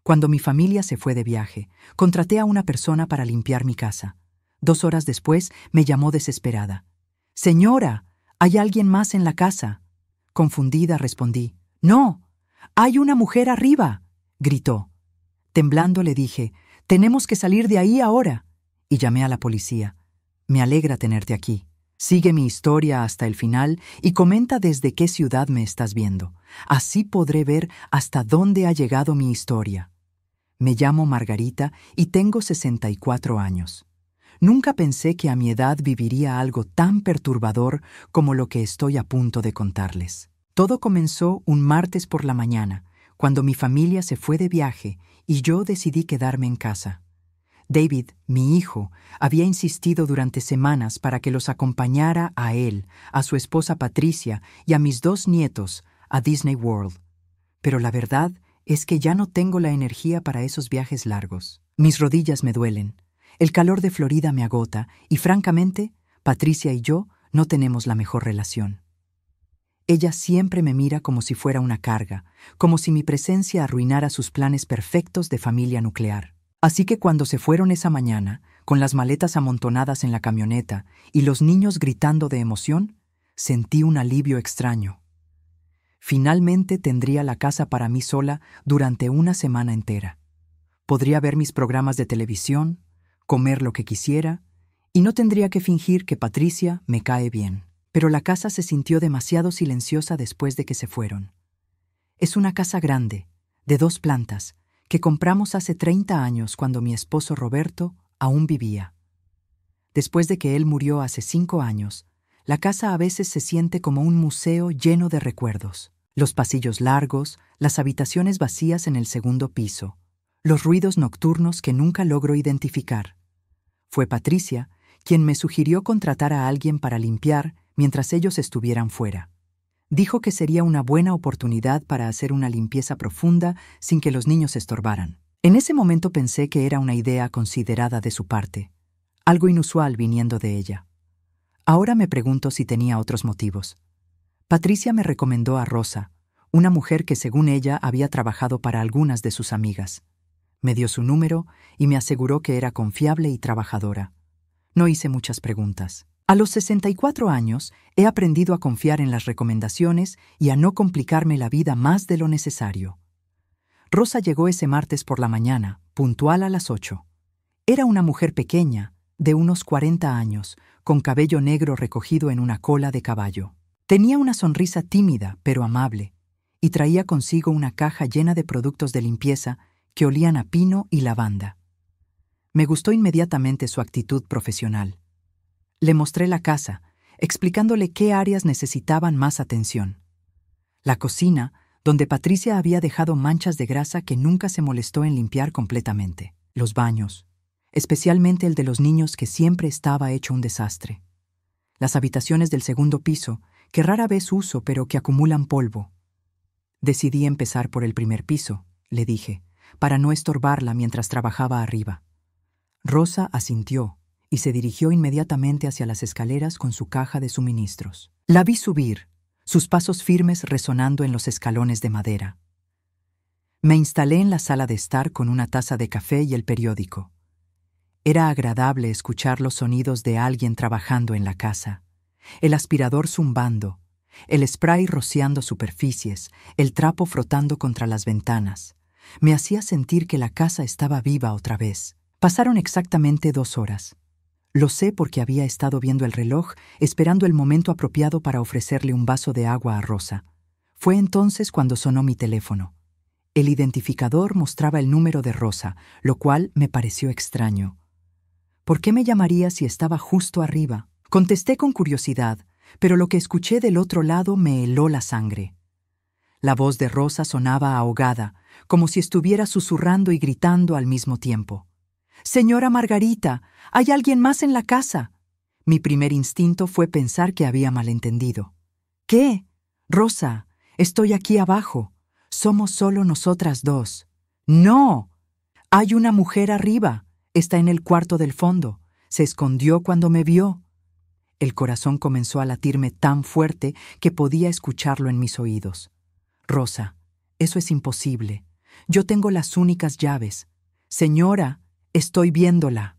Cuando mi familia se fue de viaje, contraté a una persona para limpiar mi casa. 2 horas después me llamó desesperada. «Señora, ¿hay alguien más en la casa?» Confundida respondí. «No, hay una mujer arriba», gritó. Temblando le dije, «Tenemos que salir de ahí ahora», y llamé a la policía. «Me alegra tenerte aquí. Sigue mi historia hasta el final y comenta desde qué ciudad me estás viendo. Así podré ver hasta dónde ha llegado mi historia». Me llamo Margarita y tengo 64 años. Nunca pensé que a mi edad viviría algo tan perturbador como lo que estoy a punto de contarles. Todo comenzó un martes por la mañana, cuando mi familia se fue de viaje y yo decidí quedarme en casa. David, mi hijo, había insistido durante semanas para que los acompañara a él, a su esposa Patricia y a mis 2 nietos a Disney World. Pero la verdad es que ya no tengo la energía para esos viajes largos. Mis rodillas me duelen, el calor de Florida me agota y, francamente, Patricia y yo no tenemos la mejor relación. Ella siempre me mira como si fuera una carga, como si mi presencia arruinara sus planes perfectos de familia nuclear. Así que cuando se fueron esa mañana, con las maletas amontonadas en la camioneta y los niños gritando de emoción, sentí un alivio extraño. Finalmente tendría la casa para mí sola durante una semana entera. Podría ver mis programas de televisión, comer lo que quisiera, y no tendría que fingir que Patricia me cae bien. Pero la casa se sintió demasiado silenciosa después de que se fueron. Es una casa grande, de 2 plantas, que compramos hace 30 años cuando mi esposo Roberto aún vivía. Después de que él murió hace 5 años, la casa a veces se siente como un museo lleno de recuerdos. Los pasillos largos, las habitaciones vacías en el 2º piso, los ruidos nocturnos que nunca logro identificar. Fue Patricia quien me sugirió contratar a alguien para limpiar mientras ellos estuvieran fuera. Dijo que sería una buena oportunidad para hacer una limpieza profunda sin que los niños estorbaran. En ese momento pensé que era una idea considerada de su parte, algo inusual viniendo de ella. Ahora me pregunto si tenía otros motivos. Patricia me recomendó a Rosa, una mujer que según ella había trabajado para algunas de sus amigas. Me dio su número y me aseguró que era confiable y trabajadora. No hice muchas preguntas. A los 64 años he aprendido a confiar en las recomendaciones y a no complicarme la vida más de lo necesario. Rosa llegó ese martes por la mañana, puntual a las 8. Era una mujer pequeña, de unos 40 años, con cabello negro recogido en una cola de caballo. Tenía una sonrisa tímida pero amable, y traía consigo una caja llena de productos de limpieza que olían a pino y lavanda. Me gustó inmediatamente su actitud profesional. Le mostré la casa, explicándole qué áreas necesitaban más atención. La cocina, donde Patricia había dejado manchas de grasa que nunca se molestó en limpiar completamente. Los baños, especialmente el de los niños que siempre estaba hecho un desastre. Las habitaciones del 2º piso, que rara vez uso pero que acumulan polvo. Decidí empezar por el 1er piso, le dije, para no estorbarla mientras trabajaba arriba. Rosa asintió y se dirigió inmediatamente hacia las escaleras con su caja de suministros. La vi subir, sus pasos firmes resonando en los escalones de madera. Me instalé en la sala de estar con una taza de café y el periódico. Era agradable escuchar los sonidos de alguien trabajando en la casa. El aspirador zumbando, el spray rociando superficies, el trapo frotando contra las ventanas. Me hacía sentir que la casa estaba viva otra vez. Pasaron exactamente 2 horas. Lo sé porque había estado viendo el reloj, esperando el momento apropiado para ofrecerle un vaso de agua a Rosa. Fue entonces cuando sonó mi teléfono. El identificador mostraba el número de Rosa, lo cual me pareció extraño. ¿Por qué me llamaría si estaba justo arriba? Contesté con curiosidad, pero lo que escuché del otro lado me heló la sangre. La voz de Rosa sonaba ahogada, como si estuviera susurrando y gritando al mismo tiempo. «Señora Margarita, ¿hay alguien más en la casa?» Mi primer instinto fue pensar que había malentendido. «¿Qué? Rosa, estoy aquí abajo. Somos solo nosotras 2. «¡No! Hay una mujer arriba. Está en el cuarto del fondo. Se escondió cuando me vio». El corazón comenzó a latirme tan fuerte que podía escucharlo en mis oídos. «Rosa, eso es imposible. Yo tengo las únicas llaves. Señora, estoy viéndola.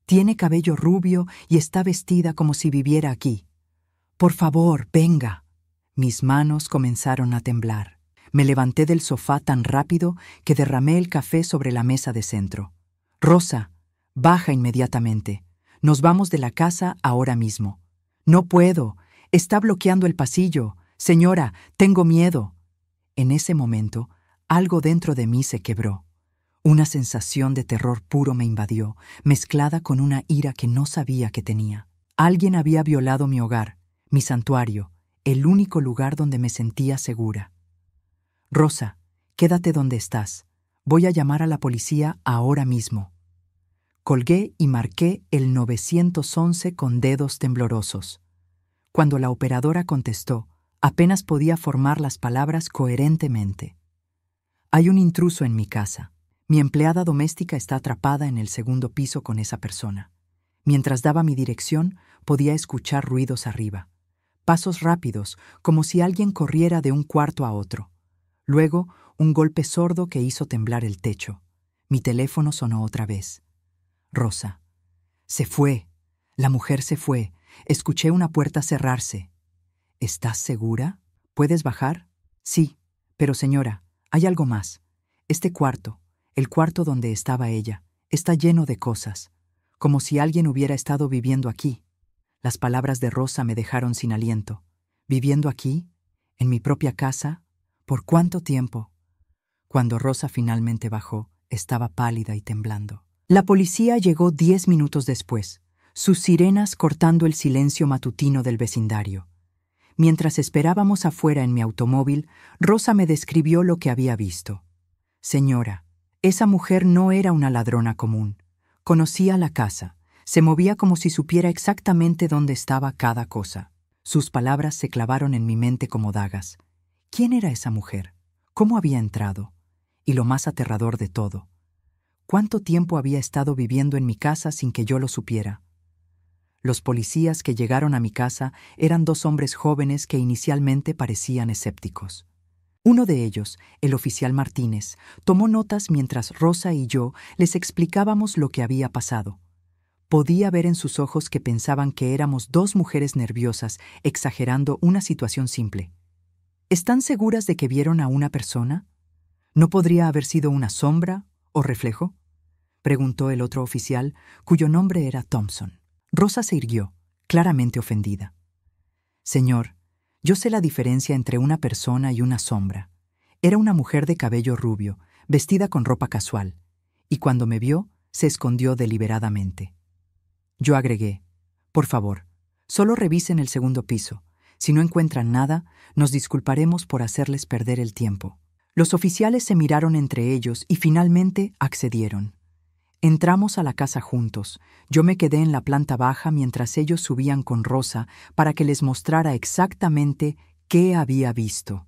Tiene cabello rubio y está vestida como si viviera aquí. Por favor, venga. Mis manos comenzaron a temblar. Me levanté del sofá tan rápido que derramé el café sobre la mesa de centro. Rosa, baja inmediatamente. Nos vamos de la casa ahora mismo. No puedo. Está bloqueando el pasillo. Señora, tengo miedo. En ese momento, algo dentro de mí se quebró. Una sensación de terror puro me invadió, mezclada con una ira que no sabía que tenía. Alguien había violado mi hogar, mi santuario, el único lugar donde me sentía segura. Rosa, quédate donde estás. Voy a llamar a la policía ahora mismo. Colgué y marqué el 911 con dedos temblorosos. Cuando la operadora contestó, apenas podía formar las palabras coherentemente. Hay un intruso en mi casa. Mi empleada doméstica está atrapada en el segundo piso con esa persona. Mientras daba mi dirección, podía escuchar ruidos arriba. Pasos rápidos, como si alguien corriera de un cuarto a otro. Luego, un golpe sordo que hizo temblar el techo. Mi teléfono sonó otra vez. Rosa. Se fue. La mujer se fue. Escuché una puerta cerrarse. ¿Estás segura? ¿Puedes bajar? Sí, pero señora, hay algo más. Este cuarto, el cuarto donde estaba ella, está lleno de cosas, como si alguien hubiera estado viviendo aquí. Las palabras de Rosa me dejaron sin aliento. ¿Viviendo aquí? ¿En mi propia casa? ¿Por cuánto tiempo? Cuando Rosa finalmente bajó, estaba pálida y temblando. La policía llegó 10 minutos después, sus sirenas cortando el silencio matutino del vecindario. Mientras esperábamos afuera en mi automóvil, Rosa me describió lo que había visto. Señora, esa mujer no era una ladrona común. Conocía la casa. Se movía como si supiera exactamente dónde estaba cada cosa. Sus palabras se clavaron en mi mente como dagas. ¿Quién era esa mujer? ¿Cómo había entrado? Y lo más aterrador de todo, ¿cuánto tiempo había estado viviendo en mi casa sin que yo lo supiera? Los policías que llegaron a mi casa eran 2 hombres jóvenes que inicialmente parecían escépticos. Uno de ellos, el oficial Martínez, tomó notas mientras Rosa y yo les explicábamos lo que había pasado. Podía ver en sus ojos que pensaban que éramos 2 mujeres nerviosas exagerando una situación simple. ¿Están seguras de que vieron a una persona? ¿No podría haber sido una sombra o reflejo?, preguntó el otro oficial, cuyo nombre era Thompson. Rosa se irguió, claramente ofendida. Señor, yo sé la diferencia entre una persona y una sombra. Era una mujer de cabello rubio, vestida con ropa casual, y cuando me vio, se escondió deliberadamente. Yo agregué, por favor, solo revisen el segundo piso. Si no encuentran nada, nos disculparemos por hacerles perder el tiempo. Los oficiales se miraron entre ellos y finalmente accedieron. Entramos a la casa juntos. Yo me quedé en la planta baja mientras ellos subían con Rosa para que les mostrara exactamente qué había visto.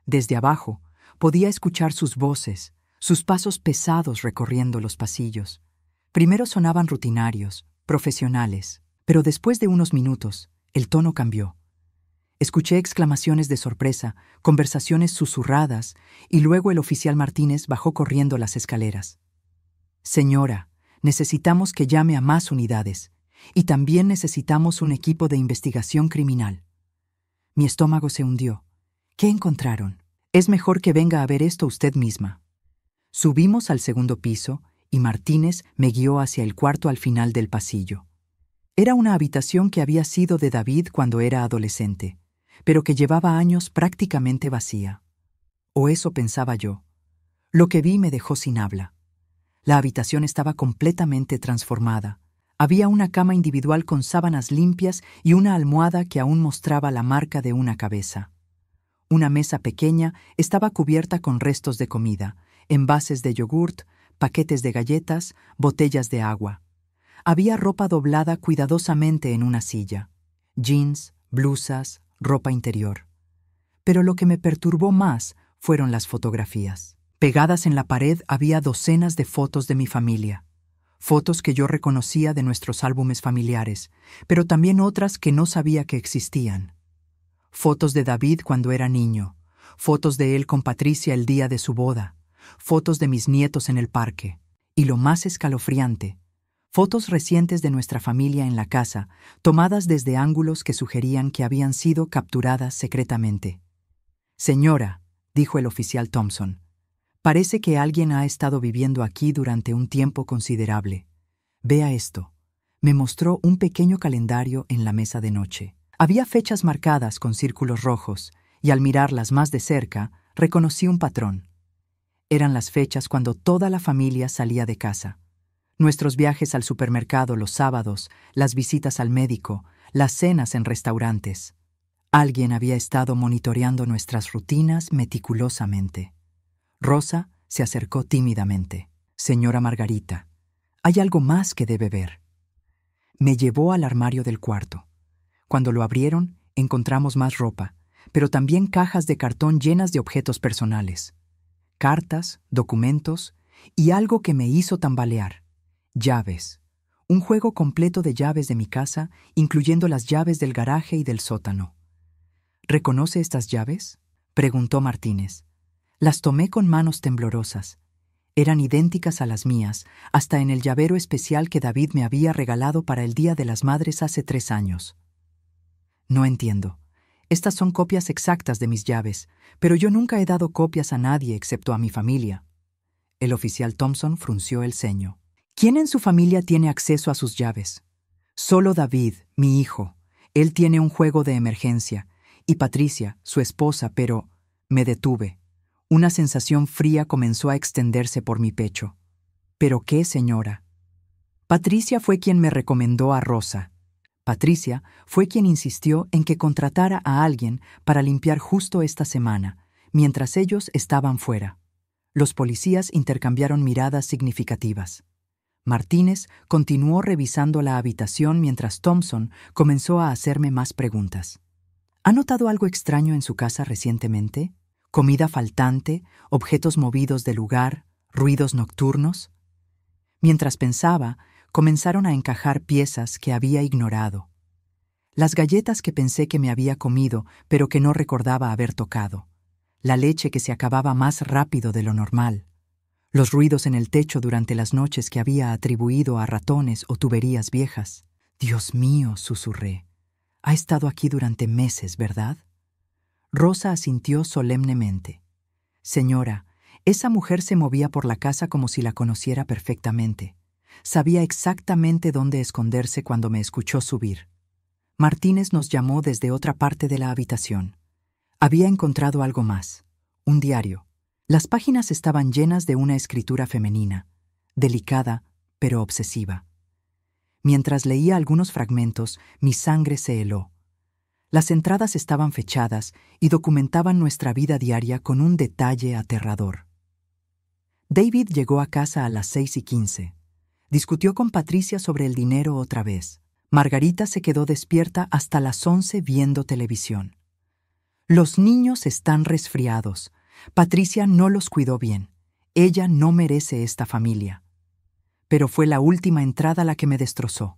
Desde abajo, podía escuchar sus voces, sus pasos pesados recorriendo los pasillos. Primero sonaban rutinarios, profesionales, pero después de unos minutos, el tono cambió. Escuché exclamaciones de sorpresa, conversaciones susurradas, y luego el oficial Martínez bajó corriendo las escaleras. Señora, necesitamos que llame a más unidades, y también necesitamos un equipo de investigación criminal. Mi estómago se hundió. ¿Qué encontraron? Es mejor que venga a ver esto usted misma. Subimos al segundo piso, y Martínez me guió hacia el cuarto al final del pasillo. Era una habitación que había sido de David cuando era adolescente, pero que llevaba años prácticamente vacía. O eso pensaba yo. Lo que vi me dejó sin habla. La habitación estaba completamente transformada. Había una cama individual con sábanas limpias y una almohada que aún mostraba la marca de una cabeza. Una mesa pequeña estaba cubierta con restos de comida, envases de yogurt, paquetes de galletas, botellas de agua. Había ropa doblada cuidadosamente en una silla. Jeans, blusas, ropa interior. Pero lo que me perturbó más fueron las fotografías. Pegadas en la pared había docenas de fotos de mi familia. Fotos que yo reconocía de nuestros álbumes familiares, pero también otras que no sabía que existían. Fotos de David cuando era niño, fotos de él con Patricia el día de su boda, fotos de mis nietos en el parque. Y lo más escalofriante, fotos recientes de nuestra familia en la casa, tomadas desde ángulos que sugerían que habían sido capturadas secretamente. «Señora», dijo el oficial Thompson, «parece que alguien ha estado viviendo aquí durante un tiempo considerable. Vea esto». Me mostró un pequeño calendario en la mesa de noche. Había fechas marcadas con círculos rojos, y al mirarlas más de cerca, reconocí un patrón. Eran las fechas cuando toda la familia salía de casa. Nuestros viajes al supermercado los sábados, las visitas al médico, las cenas en restaurantes. Alguien había estado monitoreando nuestras rutinas meticulosamente. Rosa se acercó tímidamente. «Señora Margarita, hay algo más que debe ver». Me llevó al armario del cuarto. Cuando lo abrieron, encontramos más ropa, pero también cajas de cartón llenas de objetos personales. Cartas, documentos y algo que me hizo tambalear. Llaves. Un juego completo de llaves de mi casa, incluyendo las llaves del garaje y del sótano. «¿Reconoce estas llaves?», preguntó Martínez. Las tomé con manos temblorosas. Eran idénticas a las mías, hasta en el llavero especial que David me había regalado para el Día de las Madres hace 3 años. «No entiendo. Estas son copias exactas de mis llaves, pero yo nunca he dado copias a nadie excepto a mi familia». El oficial Thompson frunció el ceño. «¿Quién en su familia tiene acceso a sus llaves?» «Solo David, mi hijo. Él tiene un juego de emergencia. Y Patricia, su esposa, pero…» Me detuve. Una sensación fría comenzó a extenderse por mi pecho. «¿Pero qué, señora?» «Patricia fue quien me recomendó a Rosa. Patricia fue quien insistió en que contratara a alguien para limpiar justo esta semana, mientras ellos estaban fuera». Los policías intercambiaron miradas significativas. Martínez continuó revisando la habitación mientras Thompson comenzó a hacerme más preguntas. «¿Ha notado algo extraño en su casa recientemente? ¿Comida faltante, objetos movidos del lugar, ruidos nocturnos?». Mientras pensaba, comenzaron a encajar piezas que había ignorado. Las galletas que pensé que me había comido, pero que no recordaba haber tocado. La leche que se acababa más rápido de lo normal. Los ruidos en el techo durante las noches que había atribuido a ratones o tuberías viejas. «Dios mío», susurré. «Ha estado aquí durante meses, ¿verdad?». Rosa asintió solemnemente. «Señora, esa mujer se movía por la casa como si la conociera perfectamente. Sabía exactamente dónde esconderse cuando me escuchó subir». Martínez nos llamó desde otra parte de la habitación. Había encontrado algo más. Un diario. Las páginas estaban llenas de una escritura femenina, delicada pero obsesiva. Mientras leía algunos fragmentos, mi sangre se heló. Las entradas estaban fechadas y documentaban nuestra vida diaria con un detalle aterrador. David llegó a casa a las 6:15. Discutió con Patricia sobre el dinero otra vez. Margarita se quedó despierta hasta las 11 viendo televisión. «Los niños están resfriados. Patricia no los cuidó bien. Ella no merece esta familia». Pero fue la última entrada la que me destrozó.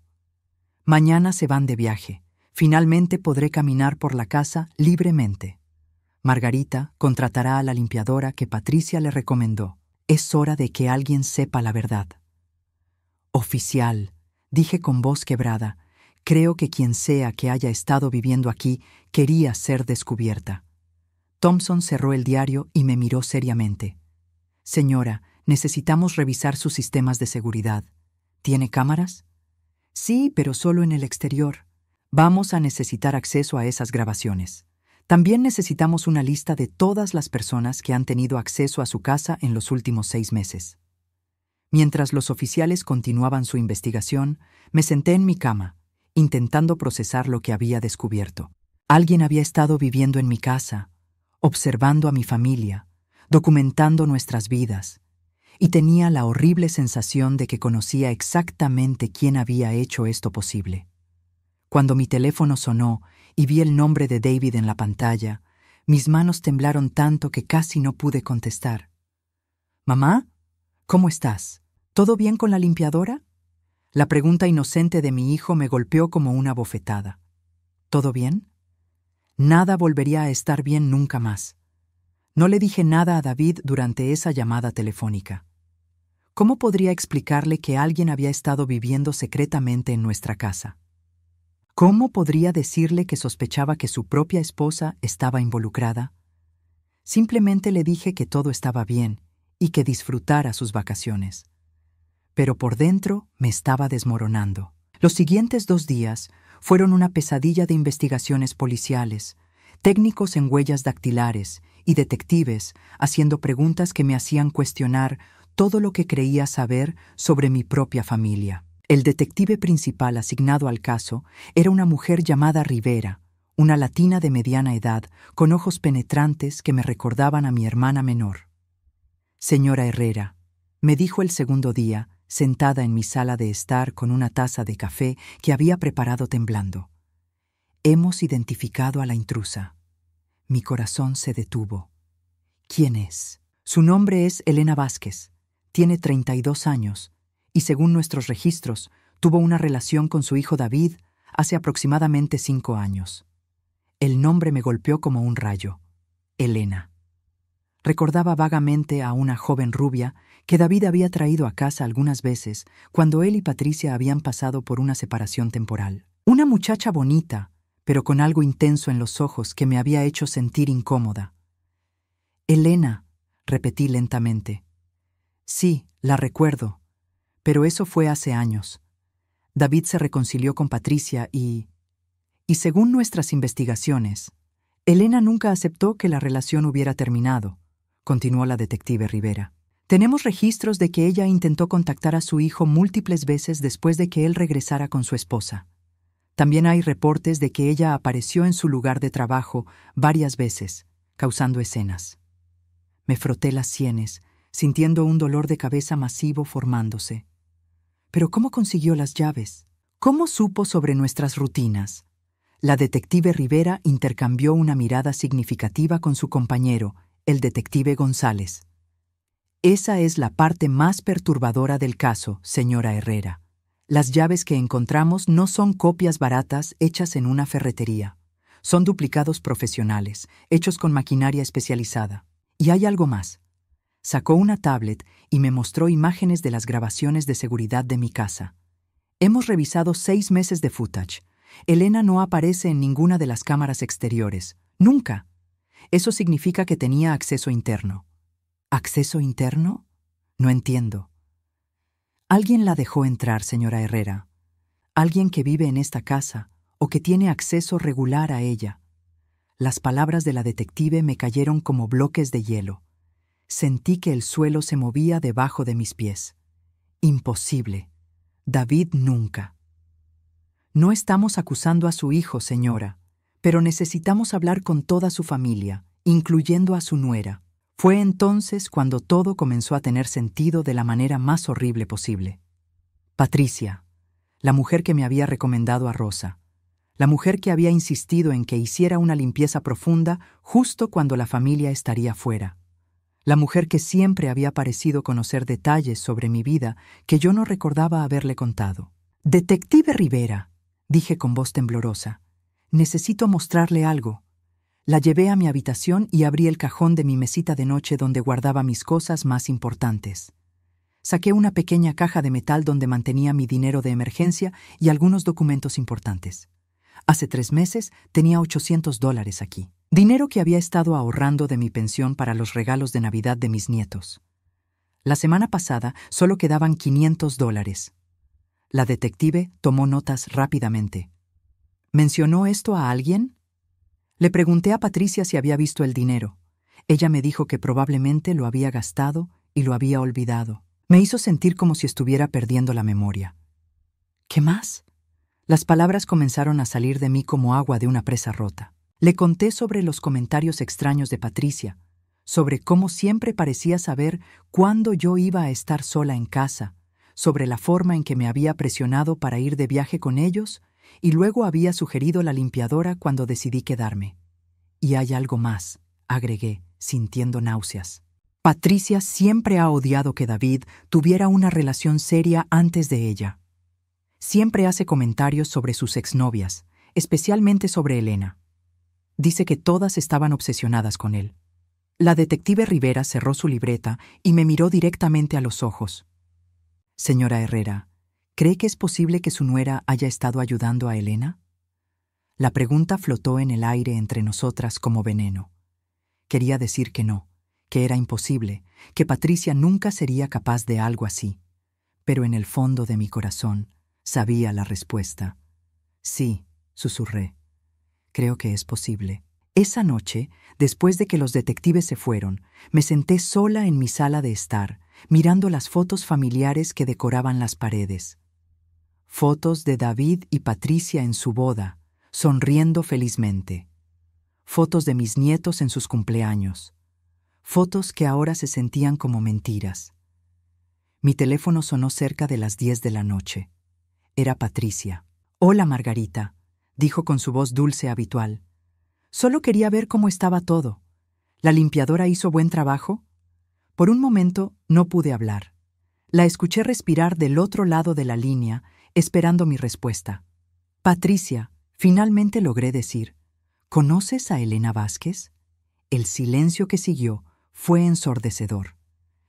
«Mañana se van de viaje. Finalmente podré caminar por la casa libremente. Margarita contratará a la limpiadora que Patricia le recomendó. Es hora de que alguien sepa la verdad». «Oficial», dije con voz quebrada, «creo que quien sea que haya estado viviendo aquí quería ser descubierta». Thompson cerró el diario y me miró seriamente. «Señora, necesitamos revisar sus sistemas de seguridad. ¿Tiene cámaras?». «Sí, pero solo en el exterior. Vamos a necesitar acceso a esas grabaciones. También necesitamos una lista de todas las personas que han tenido acceso a su casa en los últimos 6 meses». Mientras los oficiales continuaban su investigación, me senté en mi cama, intentando procesar lo que había descubierto. Alguien había estado viviendo en mi casa, observando a mi familia, documentando nuestras vidas, y tenía la horrible sensación de que conocía exactamente quién había hecho esto posible. Cuando mi teléfono sonó y vi el nombre de David en la pantalla, mis manos temblaron tanto que casi no pude contestar. «¿Mamá? ¿Cómo estás? ¿Todo bien con la limpiadora?». La pregunta inocente de mi hijo me golpeó como una bofetada. «¿Todo bien?». Nada volvería a estar bien nunca más. No le dije nada a David durante esa llamada telefónica. ¿Cómo podría explicarle que alguien había estado viviendo secretamente en nuestra casa? ¿Cómo podría decirle que sospechaba que su propia esposa estaba involucrada? Simplemente le dije que todo estaba bien y que disfrutara sus vacaciones. Pero por dentro me estaba desmoronando. Los siguientes 2 días fueron una pesadilla de investigaciones policiales, técnicos en huellas dactilares y detectives haciendo preguntas que me hacían cuestionar todo lo que creía saber sobre mi propia familia. El detective principal asignado al caso era una mujer llamada Rivera, una latina de mediana edad, con ojos penetrantes que me recordaban a mi hermana menor. «Señora Herrera», me dijo el segundo día, sentada en mi sala de estar con una taza de café que había preparado temblando. «Hemos identificado a la intrusa». Mi corazón se detuvo. ¿Quién es? Su nombre es Elena Vázquez. Tiene 32 años y, según nuestros registros, tuvo una relación con su hijo David hace aproximadamente 5 años. El nombre me golpeó como un rayo. Elena. Recordaba vagamente a una joven rubia que David había traído a casa algunas veces cuando él y Patricia habían pasado por una separación temporal. Una muchacha bonita, pero con algo intenso en los ojos que me había hecho sentir incómoda. «Elena», repetí lentamente. «Sí, la recuerdo, pero eso fue hace años. David se reconcilió con Patricia y según nuestras investigaciones, Elena nunca aceptó que la relación hubiera terminado», continuó la detective Rivera. «Tenemos registros de que ella intentó contactar a su hijo múltiples veces después de que él regresara con su esposa. También hay reportes de que ella apareció en su lugar de trabajo varias veces, causando escenas». Me froté las sienes, sintiendo un dolor de cabeza masivo formándose. ¿Pero cómo consiguió las llaves? ¿Cómo supo sobre nuestras rutinas? La detective Rivera intercambió una mirada significativa con su compañero, el detective González. «Esa es la parte más perturbadora del caso, señora Herrera. Las llaves que encontramos no son copias baratas hechas en una ferretería. Son duplicados profesionales, hechos con maquinaria especializada. Y hay algo más». Sacó una tablet y me mostró imágenes de las grabaciones de seguridad de mi casa. «Hemos revisado 6 meses de footage. Elena no aparece en ninguna de las cámaras exteriores. Nunca. Eso significa que tenía acceso interno». «¿Acceso interno? No entiendo». «Alguien la dejó entrar, señora Herrera. Alguien que vive en esta casa o que tiene acceso regular a ella». Las palabras de la detective me cayeron como bloques de hielo. Sentí que el suelo se movía debajo de mis pies. Imposible. David nunca. «No estamos acusando a su hijo, señora, pero necesitamos hablar con toda su familia, incluyendo a su nuera». Fue entonces cuando todo comenzó a tener sentido de la manera más horrible posible. Patricia, la mujer que me había recomendado a Rosa, la mujer que había insistido en que hiciera una limpieza profunda justo cuando la familia estaría fuera, la mujer que siempre había parecido conocer detalles sobre mi vida que yo no recordaba haberle contado. «Detective Rivera», dije con voz temblorosa, «necesito mostrarle algo». La llevé a mi habitación y abrí el cajón de mi mesita de noche donde guardaba mis cosas más importantes. Saqué una pequeña caja de metal donde mantenía mi dinero de emergencia y algunos documentos importantes. Hace 3 meses tenía $800 aquí. Dinero que había estado ahorrando de mi pensión para los regalos de Navidad de mis nietos. La semana pasada solo quedaban $500. La detective tomó notas rápidamente. ¿Mencionó esto a alguien? Le pregunté a Patricia si había visto el dinero. Ella me dijo que probablemente lo había gastado y lo había olvidado. Me hizo sentir como si estuviera perdiendo la memoria. ¿Qué más? Las palabras comenzaron a salir de mí como agua de una presa rota. Le conté sobre los comentarios extraños de Patricia, sobre cómo siempre parecía saber cuándo yo iba a estar sola en casa, sobre la forma en que me había presionado para ir de viaje con ellos y luego había sugerido la limpiadora cuando decidí quedarme. «Y hay algo más», agregué, sintiendo náuseas. «Patricia siempre ha odiado que David tuviera una relación seria antes de ella. Siempre hace comentarios sobre sus exnovias, especialmente sobre Elena. Dice que todas estaban obsesionadas con él. La detective Rivera cerró su libreta y me miró directamente a los ojos. Señora Herrera, ¿cree que es posible que su nuera haya estado ayudando a Elena? La pregunta flotó en el aire entre nosotras como veneno. Quería decir que no, que era imposible, que Patricia nunca sería capaz de algo así. Pero en el fondo de mi corazón sabía la respuesta. Sí, susurré. Creo que es posible. Esa noche, después de que los detectives se fueron, me senté sola en mi sala de estar, mirando las fotos familiares que decoraban las paredes. Fotos de David y Patricia en su boda, sonriendo felizmente. Fotos de mis nietos en sus cumpleaños. Fotos que ahora se sentían como mentiras. Mi teléfono sonó cerca de las 10 de la noche. Era Patricia. «Hola, Margarita», dijo con su voz dulce habitual. «Solo quería ver cómo estaba todo. ¿La limpiadora hizo buen trabajo?» Por un momento no pude hablar. La escuché respirar del otro lado de la línea, esperando mi respuesta. «Patricia», finalmente logré decir, «¿conoces a Elena Vázquez?» El silencio que siguió fue ensordecedor.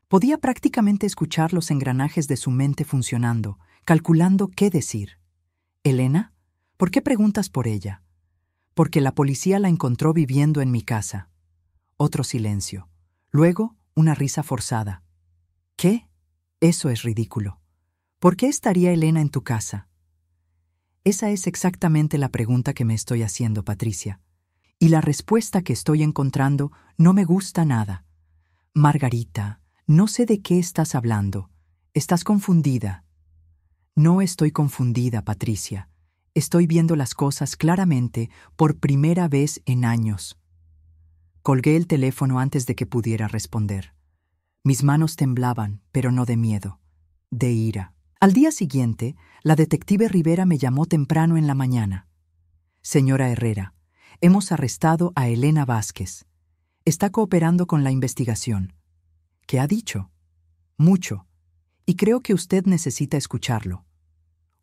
Podía prácticamente escuchar los engranajes de su mente funcionando, calculando qué decir. «¿Elena? ¿Por qué preguntas por ella?» «Porque la policía la encontró viviendo en mi casa». Otro silencio. Luego, una risa forzada. «¿Qué? Eso es ridículo. ¿Por qué estaría Elena en tu casa?» Esa es exactamente la pregunta que me estoy haciendo, Patricia. Y la respuesta que estoy encontrando no me gusta nada. Margarita, no sé de qué estás hablando. Estás confundida. No estoy confundida, Patricia. Estoy viendo las cosas claramente por primera vez en años. Colgué el teléfono antes de que pudiera responder. Mis manos temblaban, pero no de miedo, de ira. Al día siguiente, la detective Rivera me llamó temprano en la mañana. «Señora Herrera, hemos arrestado a Elena Vázquez. Está cooperando con la investigación». «¿Qué ha dicho?» «Mucho. Y creo que usted necesita escucharlo».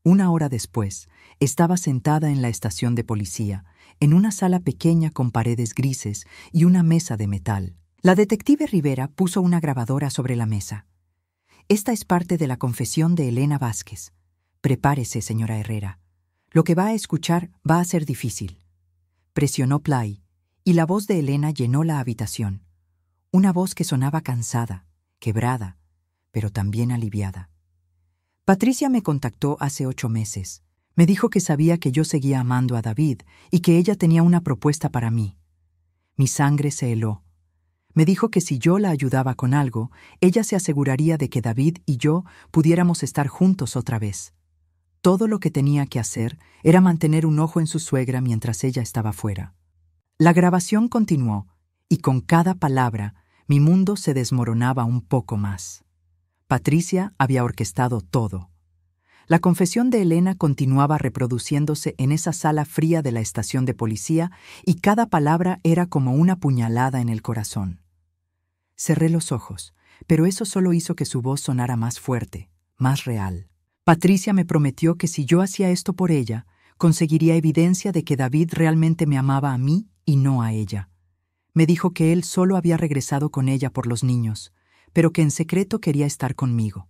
Una hora después, estaba sentada en la estación de policía, en una sala pequeña con paredes grises y una mesa de metal. La detective Rivera puso una grabadora sobre la mesa. «Esta es parte de la confesión de Elena Vázquez. Prepárese, señora Herrera. Lo que va a escuchar va a ser difícil». Presionó play, y la voz de Elena llenó la habitación. Una voz que sonaba cansada, quebrada, pero también aliviada. «Patricia me contactó hace 8 meses. Me dijo que sabía que yo seguía amando a David y que ella tenía una propuesta para mí. Mi sangre se heló. Me dijo que si yo la ayudaba con algo, ella se aseguraría de que David y yo pudiéramos estar juntos otra vez. Todo lo que tenía que hacer era mantener un ojo en su suegra mientras ella estaba fuera». La grabación continuó, y con cada palabra mi mundo se desmoronaba un poco más. Patricia había orquestado todo. La confesión de Elena continuaba reproduciéndose en esa sala fría de la estación de policía y cada palabra era como una puñalada en el corazón. Cerré los ojos, pero eso solo hizo que su voz sonara más fuerte, más real. Patricia me prometió que si yo hacía esto por ella, conseguiría evidencia de que David realmente me amaba a mí y no a ella. Me dijo que él solo había regresado con ella por los niños, pero que en secreto quería estar conmigo.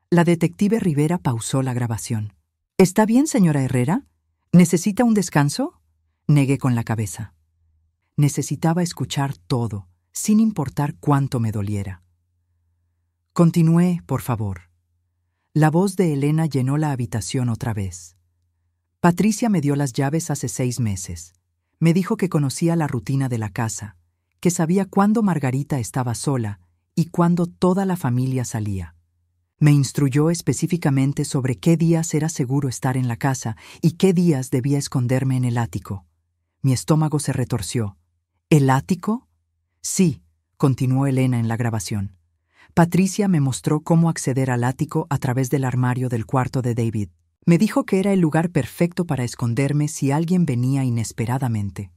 La detective Rivera pausó la grabación. «¿Está bien, señora Herrera? ¿Necesita un descanso?» Negué con la cabeza. Necesitaba escuchar todo, sin importar cuánto me doliera. «Continúe, por favor». La voz de Elena llenó la habitación otra vez. «Patricia me dio las llaves hace 6 meses. Me dijo que conocía la rutina de la casa, que sabía cuándo Margarita estaba sola y cuándo toda la familia salía. Me instruyó específicamente sobre qué días era seguro estar en la casa y qué días debía esconderme en el ático. Mi estómago se retorció. ¿El ático? Sí», continuó Elena en la grabación. «Patricia me mostró cómo acceder al ático a través del armario del cuarto de David. Me dijo que era el lugar perfecto para esconderme si alguien venía inesperadamente».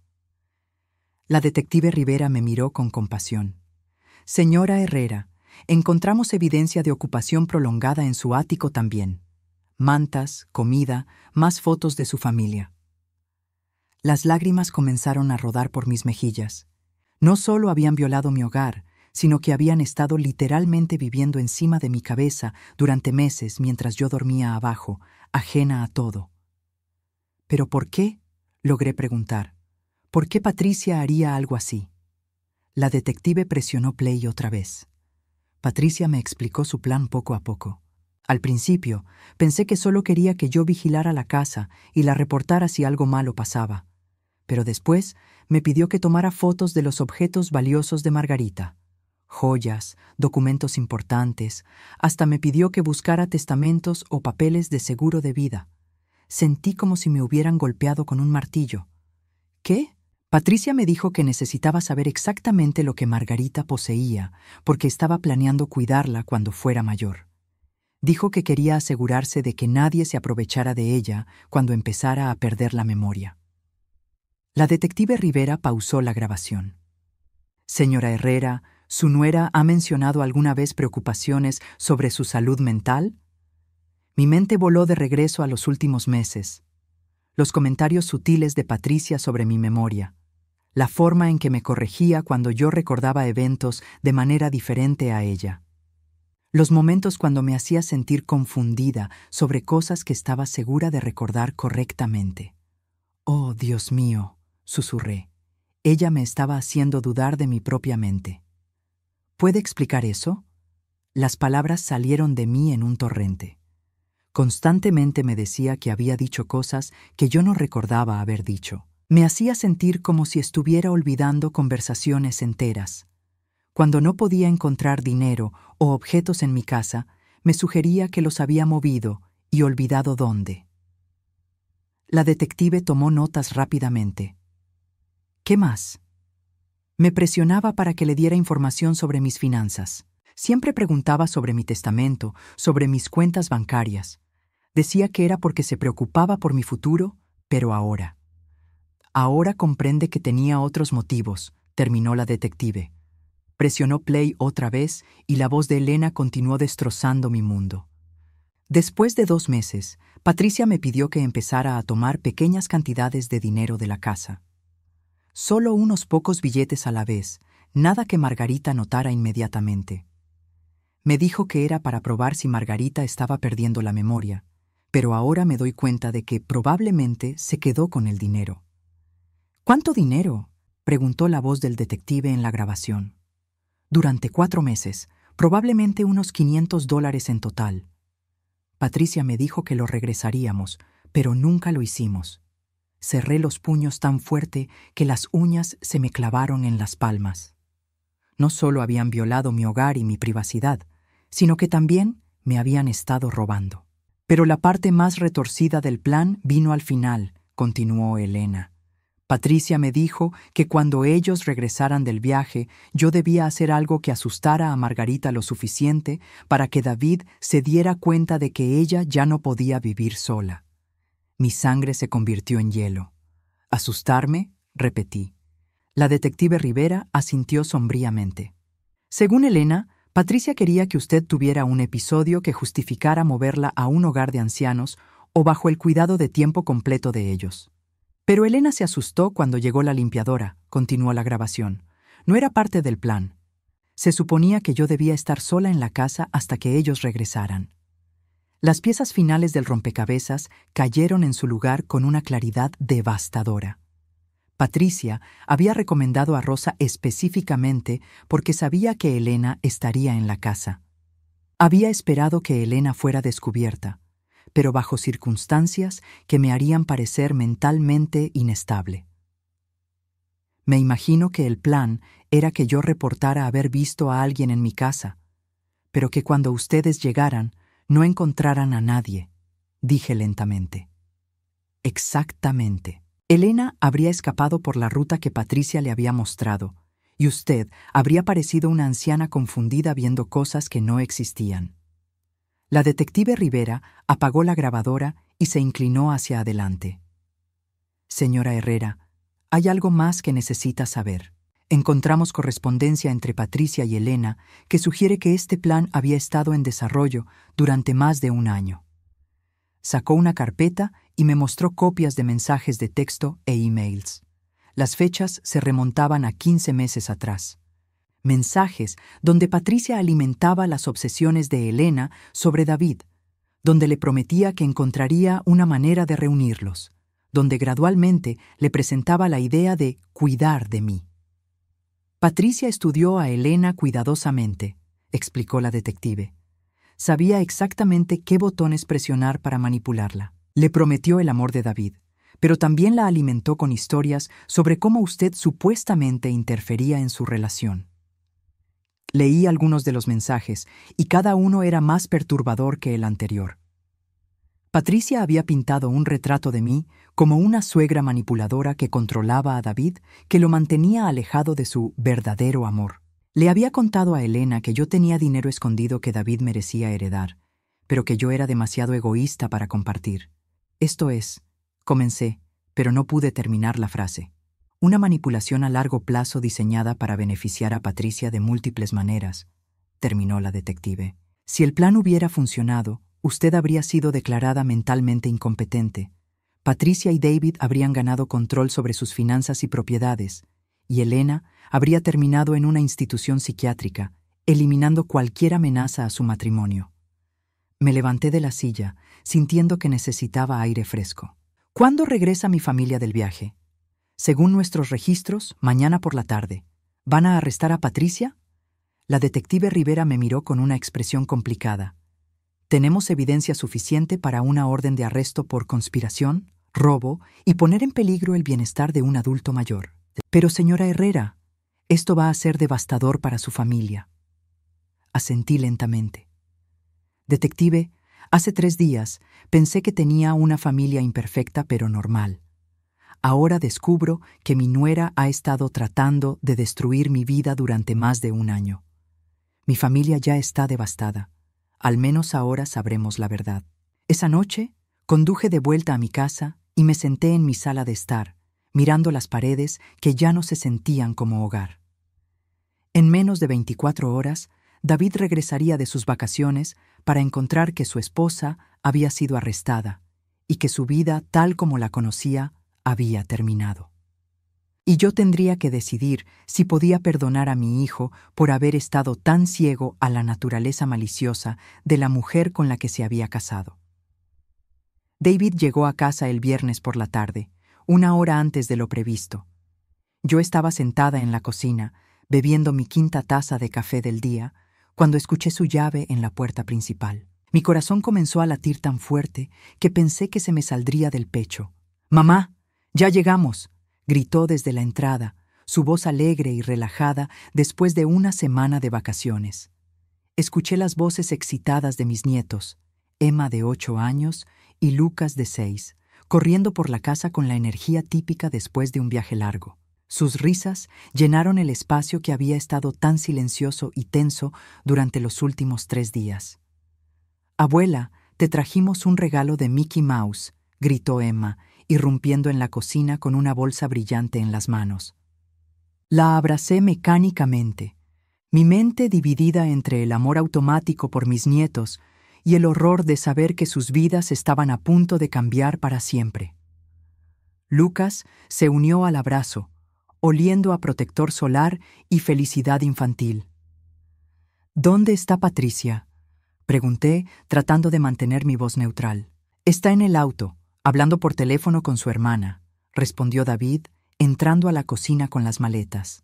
La detective Rivera me miró con compasión. «Señora Herrera, encontramos evidencia de ocupación prolongada en su ático también. Mantas, comida, más fotos de su familia». Las lágrimas comenzaron a rodar por mis mejillas. No solo habían violado mi hogar, sino que habían estado literalmente viviendo encima de mi cabeza durante meses mientras yo dormía abajo, ajena a todo. ¿Pero por qué?, logré preguntar. ¿Por qué Patricia haría algo así? La detective presionó play otra vez. Patricia me explicó su plan poco a poco. Al principio, pensé que solo quería que yo vigilara la casa y la reportara si algo malo pasaba. Pero después me pidió que tomara fotos de los objetos valiosos de Margarita. Joyas, documentos importantes, hasta me pidió que buscara testamentos o papeles de seguro de vida. Sentí como si me hubieran golpeado con un martillo. ¿Qué? Patricia me dijo que necesitaba saber exactamente lo que Margarita poseía, porque estaba planeando cuidarla cuando fuera mayor. Dijo que quería asegurarse de que nadie se aprovechara de ella cuando empezara a perder la memoria. La detective Rivera pausó la grabación. Señora Herrera, ¿su nuera ha mencionado alguna vez preocupaciones sobre su salud mental? Mi mente voló de regreso a los últimos meses. Los comentarios sutiles de Patricia sobre mi memoria. La forma en que me corregía cuando yo recordaba eventos de manera diferente a ella. Los momentos cuando me hacía sentir confundida sobre cosas que estaba segura de recordar correctamente. «Oh, Dios mío», susurré. Ella me estaba haciendo dudar de mi propia mente. ¿Puede explicar eso? Las palabras salieron de mí en un torrente. Constantemente me decía que había dicho cosas que yo no recordaba haber dicho. Me hacía sentir como si estuviera olvidando conversaciones enteras. Cuando no podía encontrar dinero o objetos en mi casa, me sugería que los había movido y olvidado dónde. La detective tomó notas rápidamente. ¿Qué más? Me presionaba para que le diera información sobre mis finanzas. Siempre preguntaba sobre mi testamento, sobre mis cuentas bancarias. Decía que era porque se preocupaba por mi futuro, pero ahora. Ahora comprende que tenía otros motivos, terminó la detective. Presionó play otra vez y la voz de Elena continuó destrozando mi mundo. Después de 2 meses, Patricia me pidió que empezara a tomar pequeñas cantidades de dinero de la casa. Solo unos pocos billetes a la vez, nada que Margarita notara inmediatamente. Me dijo que era para probar si Margarita estaba perdiendo la memoria, pero ahora me doy cuenta de que probablemente se quedó con el dinero. ¿Cuánto dinero?, preguntó la voz del detective en la grabación. Durante 4 meses, probablemente unos $500 en total. Patricia me dijo que lo regresaríamos, pero nunca lo hicimos. Cerré los puños tan fuerte que las uñas se me clavaron en las palmas. No solo habían violado mi hogar y mi privacidad, sino que también me habían estado robando. Pero la parte más retorcida del plan vino al final, continuó Elena. Patricia me dijo que cuando ellos regresaran del viaje, yo debía hacer algo que asustara a Margarita lo suficiente para que David se diera cuenta de que ella ya no podía vivir sola. Mi sangre se convirtió en hielo. ¿Asustarme?, repetí. La detective Rivera asintió sombríamente. Según Elena, Patricia quería que usted tuviera un episodio que justificara moverla a un hogar de ancianos o bajo el cuidado de tiempo completo de ellos. Pero Elena se asustó cuando llegó la limpiadora, continuó la grabación. No era parte del plan. Se suponía que yo debía estar sola en la casa hasta que ellos regresaran. Las piezas finales del rompecabezas cayeron en su lugar con una claridad devastadora. Patricia había recomendado a Rosa específicamente porque sabía que Elena estaría en la casa. Había esperado que Elena fuera descubierta, pero bajo circunstancias que me harían parecer mentalmente inestable. Me imagino que el plan era que yo reportara haber visto a alguien en mi casa, pero que cuando ustedes llegaran no encontraran a nadie, dije lentamente. Exactamente. Elena habría escapado por la ruta que Patricia le había mostrado, y usted habría parecido una anciana confundida viendo cosas que no existían. La detective Rivera apagó la grabadora y se inclinó hacia adelante. Señora Herrera, hay algo más que necesita saber. Encontramos correspondencia entre Patricia y Elena que sugiere que este plan había estado en desarrollo durante más de 1 año. Sacó una carpeta y me mostró copias de mensajes de texto e emails. Las fechas se remontaban a 15 meses atrás. Mensajes donde Patricia alimentaba las obsesiones de Elena sobre David, donde le prometía que encontraría una manera de reunirlos, donde gradualmente le presentaba la idea de cuidar de mí. Patricia estudió a Elena cuidadosamente, explicó la detective. Sabía exactamente qué botones presionar para manipularla. Le prometió el amor de David, pero también la alimentó con historias sobre cómo usted supuestamente interfería en su relación. Leí algunos de los mensajes y cada uno era más perturbador que el anterior. Patricia había pintado un retrato de mí como una suegra manipuladora que controlaba a David, que lo mantenía alejado de su verdadero amor. Le había contado a Elena que yo tenía dinero escondido que David merecía heredar, pero que yo era demasiado egoísta para compartir. Esto es, comencé, pero no pude terminar la frase. Una manipulación a largo plazo diseñada para beneficiar a Patricia de múltiples maneras, terminó la detective. Si el plan hubiera funcionado, usted habría sido declarada mentalmente incompetente. Patricia y David habrían ganado control sobre sus finanzas y propiedades, y Elena habría terminado en una institución psiquiátrica, eliminando cualquier amenaza a su matrimonio. Me levanté de la silla, sintiendo que necesitaba aire fresco. ¿Cuándo regresa mi familia del viaje? Según nuestros registros, mañana por la tarde. ¿Van a arrestar a Patricia? La detective Rivera me miró con una expresión complicada. Tenemos evidencia suficiente para una orden de arresto por conspiración, robo y poner en peligro el bienestar de un adulto mayor. Pero, señora Herrera, esto va a ser devastador para su familia. Asentí lentamente. Detective, hace 3 días pensé que tenía una familia imperfecta pero normal. Ahora descubro que mi nuera ha estado tratando de destruir mi vida durante más de 1 año. Mi familia ya está devastada. Al menos ahora sabremos la verdad. Esa noche, conduje de vuelta a mi casa y me senté en mi sala de estar, mirando las paredes que ya no se sentían como hogar. En menos de 24 horas, David regresaría de sus vacaciones para encontrar que su esposa había sido arrestada y que su vida, tal como la conocía, había terminado. Y yo tendría que decidir si podía perdonar a mi hijo por haber estado tan ciego a la naturaleza maliciosa de la mujer con la que se había casado. David llegó a casa el viernes por la tarde, 1 hora antes de lo previsto. Yo estaba sentada en la cocina, bebiendo mi 5ª taza de café del día, cuando escuché su llave en la puerta principal. Mi corazón comenzó a latir tan fuerte que pensé que se me saldría del pecho. «¡Mamá! ¡Ya llegamos!», gritó desde la entrada, su voz alegre y relajada después de 1 semana de vacaciones. Escuché las voces excitadas de mis nietos, Emma de 8 años y Lucas de 6, corriendo por la casa con la energía típica después de un viaje largo. Sus risas llenaron el espacio que había estado tan silencioso y tenso durante los últimos 3 días. «Abuela, te trajimos un regalo de Mickey Mouse», gritó Emma, irrumpiendo en la cocina con una bolsa brillante en las manos. La abracé mecánicamente, mi mente dividida entre el amor automático por mis nietos y el horror de saber que sus vidas estaban a punto de cambiar para siempre. Lucas se unió al abrazo, oliendo a protector solar y felicidad infantil. «¿Dónde está Patricia?», pregunté, tratando de mantener mi voz neutral. «Está en el auto, hablando por teléfono con su hermana», respondió David, entrando a la cocina con las maletas.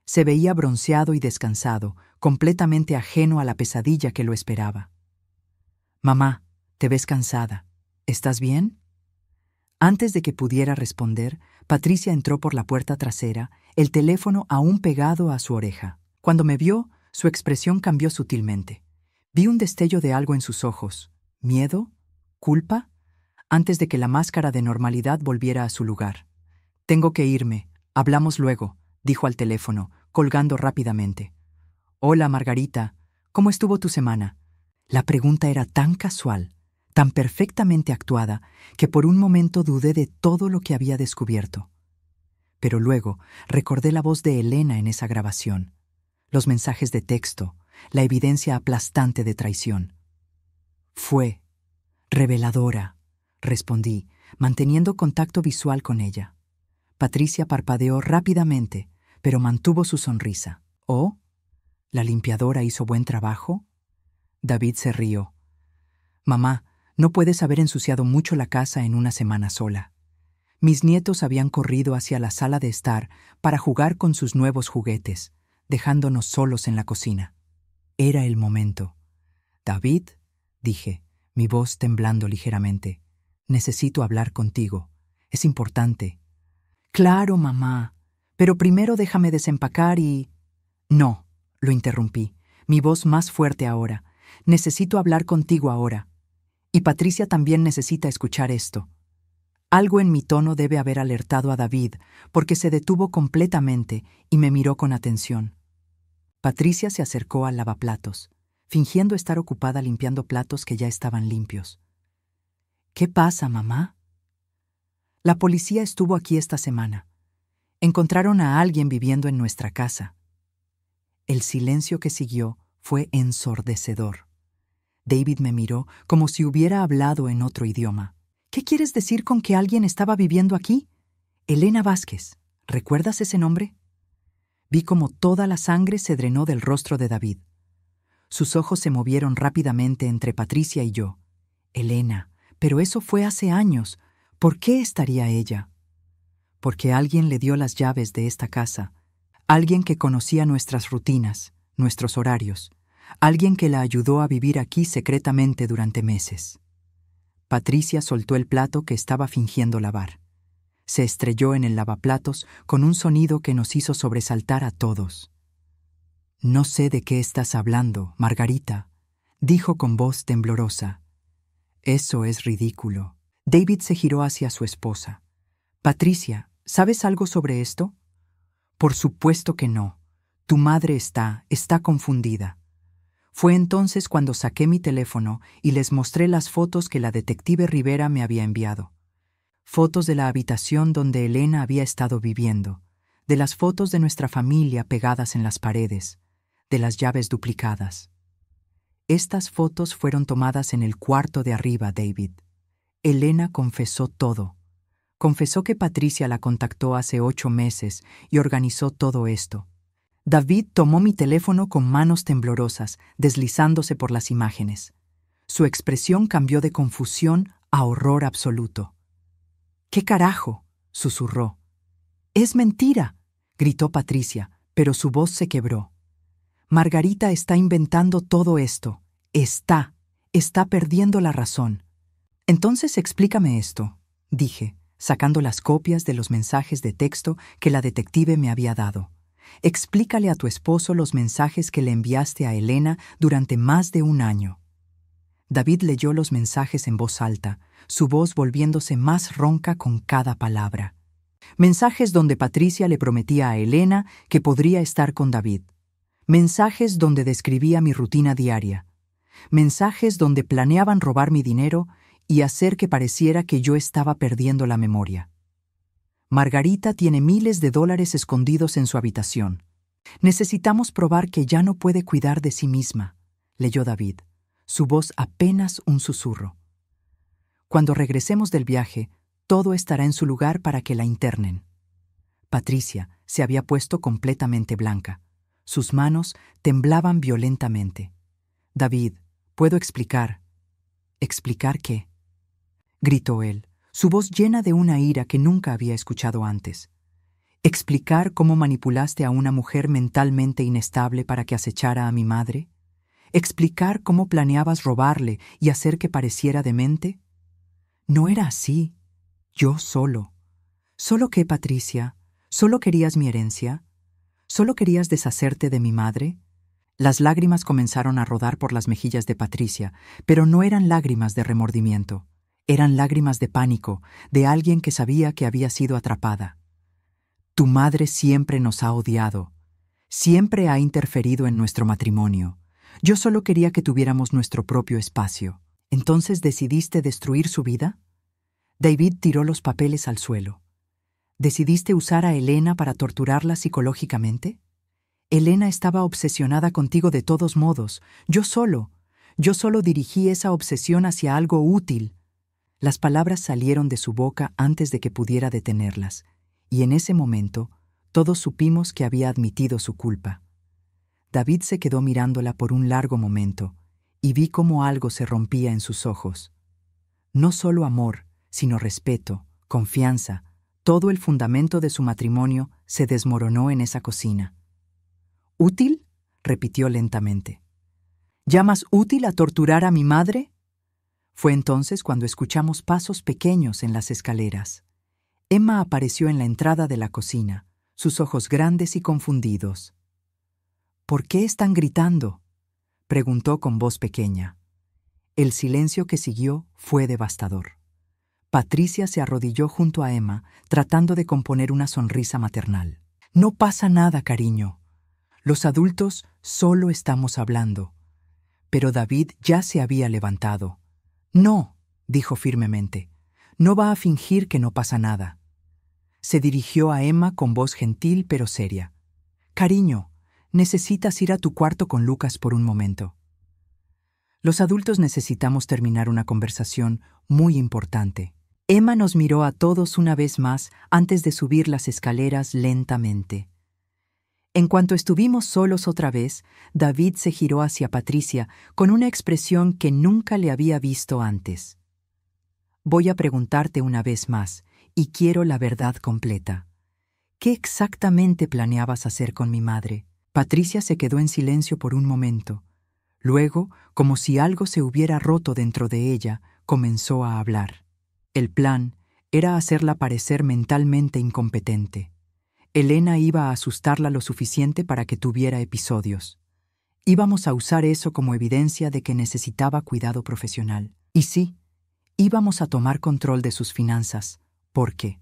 Se veía bronceado y descansado, completamente ajeno a la pesadilla que lo esperaba. «Mamá, te ves cansada. ¿Estás bien?». Antes de que pudiera responder, Patricia entró por la puerta trasera, el teléfono aún pegado a su oreja. Cuando me vio, su expresión cambió sutilmente. Vi un destello de algo en sus ojos. ¿Miedo? ¿Culpa? Antes de que la máscara de normalidad volviera a su lugar. «Tengo que irme. Hablamos luego», dijo al teléfono, colgando rápidamente. «Hola, Margarita. ¿Cómo estuvo tu semana?». La pregunta era tan casual, tan perfectamente actuada, que por un momento dudé de todo lo que había descubierto. Pero luego recordé la voz de Elena en esa grabación, los mensajes de texto, la evidencia aplastante de traición. «Fue reveladora», respondí, manteniendo contacto visual con ella. Patricia parpadeó rápidamente, pero mantuvo su sonrisa. ¿Oh? ¿La limpiadora hizo buen trabajo? David se rió. Mamá, no puedes haber ensuciado mucho la casa en una semana sola. Mis nietos habían corrido hacia la sala de estar para jugar con sus nuevos juguetes, dejándonos solos en la cocina. Era el momento. David, dije, mi voz temblando ligeramente, necesito hablar contigo. Es importante. Claro, mamá, pero primero déjame desempacar y... No, lo interrumpí, mi voz más fuerte ahora. Necesito hablar contigo ahora. Y Patricia también necesita escuchar esto. Algo en mi tono debe haber alertado a David, porque se detuvo completamente y me miró con atención. Patricia se acercó al lavaplatos, fingiendo estar ocupada limpiando platos que ya estaban limpios. ¿Qué pasa, mamá? La policía estuvo aquí esta semana. Encontraron a alguien viviendo en nuestra casa. El silencio que siguió fue ensordecedor. David me miró como si hubiera hablado en otro idioma. ¿Qué quieres decir con que alguien estaba viviendo aquí? Elena Vázquez. ¿Recuerdas ese nombre? Vi como toda la sangre se drenó del rostro de David. Sus ojos se movieron rápidamente entre Patricia y yo. Elena, pero eso fue hace años. ¿Por qué estaría ella? Porque alguien le dio las llaves de esta casa. Alguien que conocía nuestras rutinas, nuestros horarios. Alguien que la ayudó a vivir aquí secretamente durante meses. Patricia soltó el plato que estaba fingiendo lavar. Se estrelló en el lavaplatos con un sonido que nos hizo sobresaltar a todos. No sé de qué estás hablando, Margarita, dijo con voz temblorosa. Eso es ridículo. David se giró hacia su esposa. Patricia, ¿sabes algo sobre esto? Por supuesto que no. Tu madre está confundida. Fue entonces cuando saqué mi teléfono y les mostré las fotos que la detective Rivera me había enviado. Fotos de la habitación donde Elena había estado viviendo, de las fotos de nuestra familia pegadas en las paredes, de las llaves duplicadas. Estas fotos fueron tomadas en el cuarto de arriba, David. Elena confesó todo. Confesó que Patricia la contactó hace 8 meses y organizó todo esto. David tomó mi teléfono con manos temblorosas, deslizándose por las imágenes. Su expresión cambió de confusión a horror absoluto. «¿Qué carajo?», susurró. «Es mentira», gritó Patricia, pero su voz se quebró. «Margarita está inventando todo esto. Está perdiendo la razón». «Entonces explícame esto», dije, sacando las copias de los mensajes de texto que la detective me había dado. Explícale a tu esposo los mensajes que le enviaste a Elena durante más de 1 año. David leyó los mensajes en voz alta, su voz volviéndose más ronca con cada palabra. Mensajes donde Patricia le prometía a Elena que podría estar con David. Mensajes donde describía mi rutina diaria. Mensajes donde planeaban robar mi dinero y hacer que pareciera que yo estaba perdiendo la memoria. Margarita tiene miles de dólares escondidos en su habitación. Necesitamos probar que ya no puede cuidar de sí misma, leyó David, su voz apenas un susurro. Cuando regresemos del viaje, todo estará en su lugar para que la internen. Patricia se había puesto completamente blanca. Sus manos temblaban violentamente. David, ¿puedo explicar? ¿Explicar qué?, gritó él, su voz llena de una ira que nunca había escuchado antes. ¿Explicar cómo manipulaste a una mujer mentalmente inestable para que acechara a mi madre? ¿Explicar cómo planeabas robarle y hacer que pareciera demente? No era así. Yo solo. ¿Solo qué, Patricia? ¿Solo querías mi herencia? ¿Solo querías deshacerte de mi madre? Las lágrimas comenzaron a rodar por las mejillas de Patricia, pero no eran lágrimas de remordimiento. Eran lágrimas de pánico, de alguien que sabía que había sido atrapada. Tu madre siempre nos ha odiado. Siempre ha interferido en nuestro matrimonio. Yo solo quería que tuviéramos nuestro propio espacio. ¿Entonces decidiste destruir su vida? David tiró los papeles al suelo. ¿Decidiste usar a Elena para torturarla psicológicamente? Elena estaba obsesionada contigo de todos modos. Yo solo dirigí esa obsesión hacia algo útil. Las palabras salieron de su boca antes de que pudiera detenerlas, y en ese momento todos supimos que había admitido su culpa. David se quedó mirándola por un largo momento, y vi cómo algo se rompía en sus ojos. No solo amor, sino respeto, confianza, todo el fundamento de su matrimonio se desmoronó en esa cocina. ¿Útil?, repitió lentamente. ¿Llamas útil a torturar a mi madre? Fue entonces cuando escuchamos pasos pequeños en las escaleras. Emma apareció en la entrada de la cocina, sus ojos grandes y confundidos. ¿Por qué están gritando?, preguntó con voz pequeña. El silencio que siguió fue devastador. Patricia se arrodilló junto a Emma, tratando de componer una sonrisa maternal. No pasa nada, cariño. Los adultos solo estamos hablando. Pero David ya se había levantado. No, dijo firmemente. No va a fingir que no pasa nada. Se dirigió a Emma con voz gentil pero seria. Cariño, necesitas ir a tu cuarto con Lucas por un momento. Los adultos necesitamos terminar una conversación muy importante. Emma nos miró a todos una vez más antes de subir las escaleras lentamente. En cuanto estuvimos solos otra vez, David se giró hacia Patricia con una expresión que nunca le había visto antes. Voy a preguntarte una vez más, y quiero la verdad completa. ¿Qué exactamente planeabas hacer con mi madre? Patricia se quedó en silencio por un momento. Luego, como si algo se hubiera roto dentro de ella, comenzó a hablar. El plan era hacerla parecer mentalmente incompetente. Elena iba a asustarla lo suficiente para que tuviera episodios. Íbamos a usar eso como evidencia de que necesitaba cuidado profesional. Y sí, íbamos a tomar control de sus finanzas. ¿Por qué?